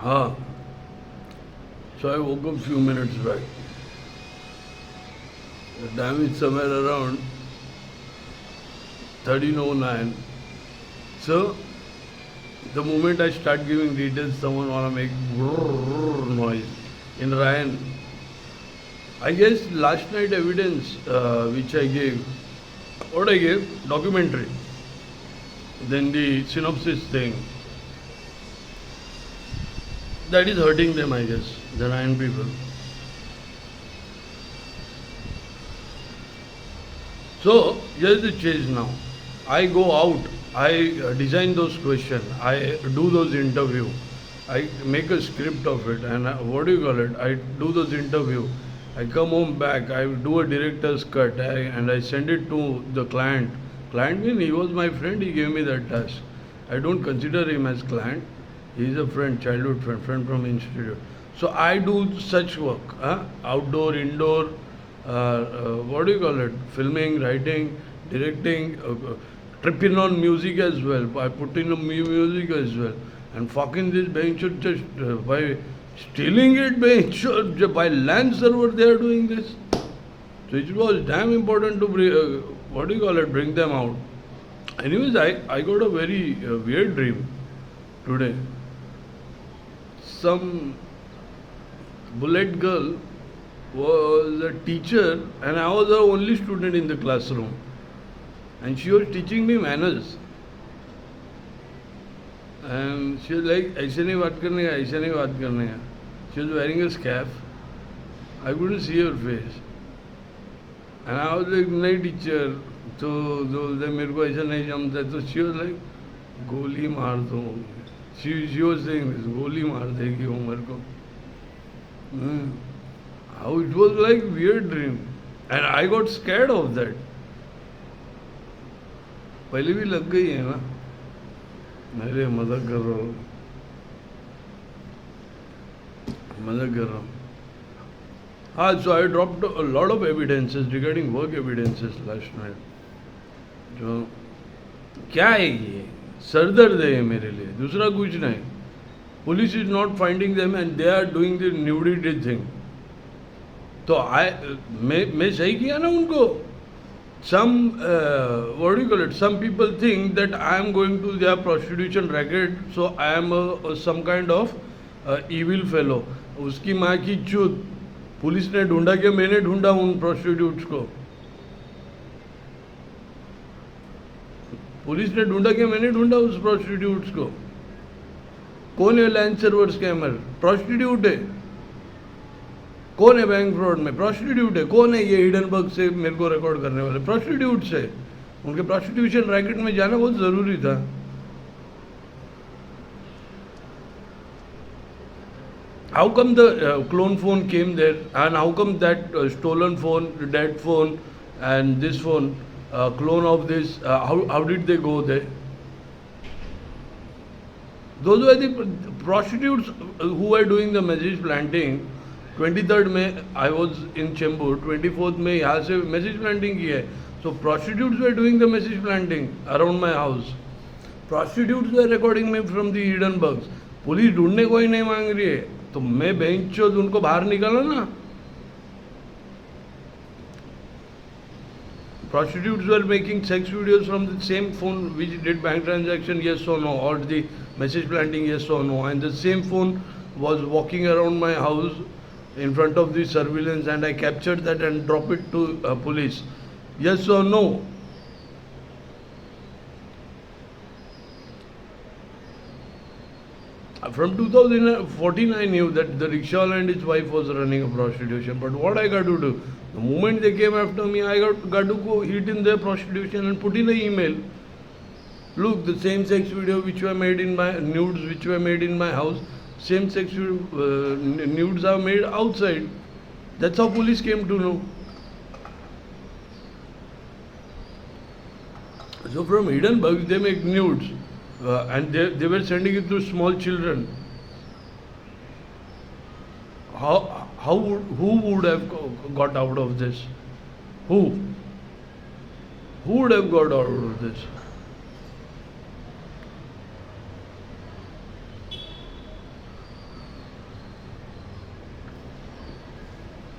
Huh. So I woke up few minutes back. The time is somewhere around 13:09. So the moment I start giving details, someone wanna make noise. In Ryan, I guess last night evidence which I gave, what I gave, documentary. Then the synopsis thing. That is hurting them, I guess, the Ryan people. So here's the change now. I go out, I design those questions, I do those interview, I make a script of it, and what do you call it? I do those interview. I come home back, I do a director's cut, and I send it to the client. Client mean he was my friend, he gave me that task. I don't consider him as client. He is a friend, childhood friend, friend from institute. So I do such work, outdoor, indoor, what do you call it? Filming, writing, directing, tripping on music as well. I put in a music as well. And fucking this bench should just by stealing it, bench should, by LAN server they are doing this. So it was damn important to bring, what do you call it? Bring them out. Anyways, I got a very weird dream today. Some bullet girl was a teacher and I was the only student in the classroom. And she was teaching me manners. And she was like, ऐसे नहीं बात करने का, ऐसे नहीं बात करने का. She was wearing a scarf. I couldn't see her face. And I was like, नहीं teacher, तो मेरे को ऐसा नहीं जमता. So she was like, गोली मार दो. She was saying this, गोली मार देगी वो मेरे को. How it was like weird dream. And I got scared of that. पहले भी लग गई है ना. अरे मजाक कर रहा हूँ. मजाक कर रहा हूँ. So I dropped a lot of evidences regarding work evidences last night. जो क्या है ये? सरदर्द है ये मेरे लिए. दूसरा कुछ नहीं. Police is not finding them and they are doing the nudity thing. तो मैं सही किया ना उनको. Some what do you call it? Some people think that I am going to their prostitution racket, so I am some kind of evil fellow. उसकी माँ की चूत. Police ने ढूंढा कि मैंने ढूंढा उन प्रोस्टिट्यूट्स को. पुलिस ने ढूंढा कि मैंने ढूंढा उस प्रोस्टिट्यूट्स को. कौन है लैंड सर्वर स्कैमर? प्रोस्टिट्यूट है. कौन है बैंक फ्रॉड में? प्रोस्टिट्यूट है. कौन है ये हिडनबर्ग से मेरे को रिकॉर्ड करने वाले? प्रोस्टिट्यूट से. उनके प्रोस्टिट्यूशन रैकेट में जाना बहुत ज़रूरी था. How come the clone phone came there, and how come that stolen phone, dead phone, and this phone, clone of this, how did they go there? Those were the prostitutes who were doing the message planting. 23rd May I was in Chembur, 24th May यहाँ से message planting की है. So prostitutes were doing the message planting around my house. Prostitutes were recording me from the Hindenburgs. Police ढूंढने कोई नहीं मांग रही है, तो मैं बेंचों उनको बाहर निकाला ना. Prostitutes were making sex videos from the same phone which did bank transaction, yes or no, or the message planting, yes or no, and the same phone was walking around my house in front of the surveillance, and I captured that and dropped it to police. Yes or no? From 2014 I knew that the rickshaw and his wife was running a prostitution, but what I got to do? The moment they came after me, I got to go hit in their prostitution and put in an email. Look, the same sex video which were made in my nudes, which were made in my house, same sex nudes are made outside. That's how police came to know. So from Hindenburg they make nudes, and they were sending it to small children. Who would have got out of this? Who would have got out of this?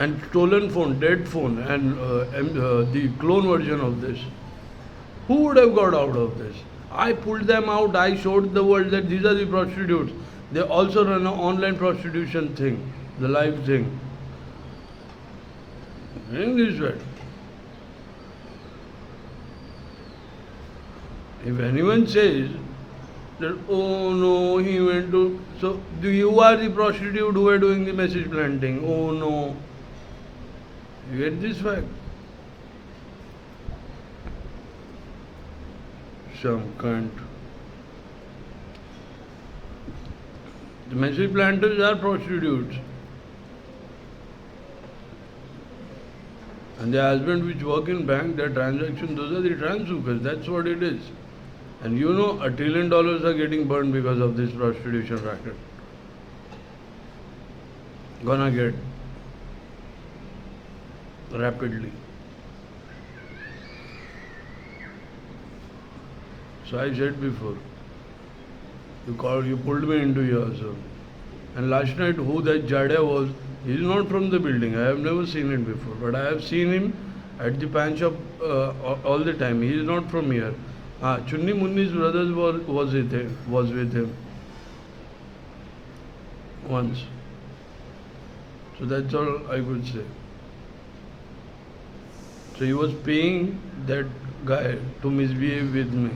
and stolen phone, dead phone, and the clone version of this. Who would have got out of this? I pulled them out. I showed the world that these are the prostitutes. They also run an online prostitution thing, the live thing. In this way. If anyone says that, oh no, he went to, so you are the prostitute who are doing the message planting. Oh no. You get this fact? Some cunt. The message planters are prostitutes. And the husband which work in bank, their transaction, those are the transhookers. That's what it is. And you know, $1 trillion are getting burned because of this prostitution racket. Gonna get rapidly. So I said before, you pulled me into your zone. And last night, who that Jadea was, he is not from the building. I have never seen it before, but I have seen him at the pan shop all the time. He is not from here. Chunni Munni's brothers was with him once. So that's all I could say. So he was paying that guy to misbehave with me.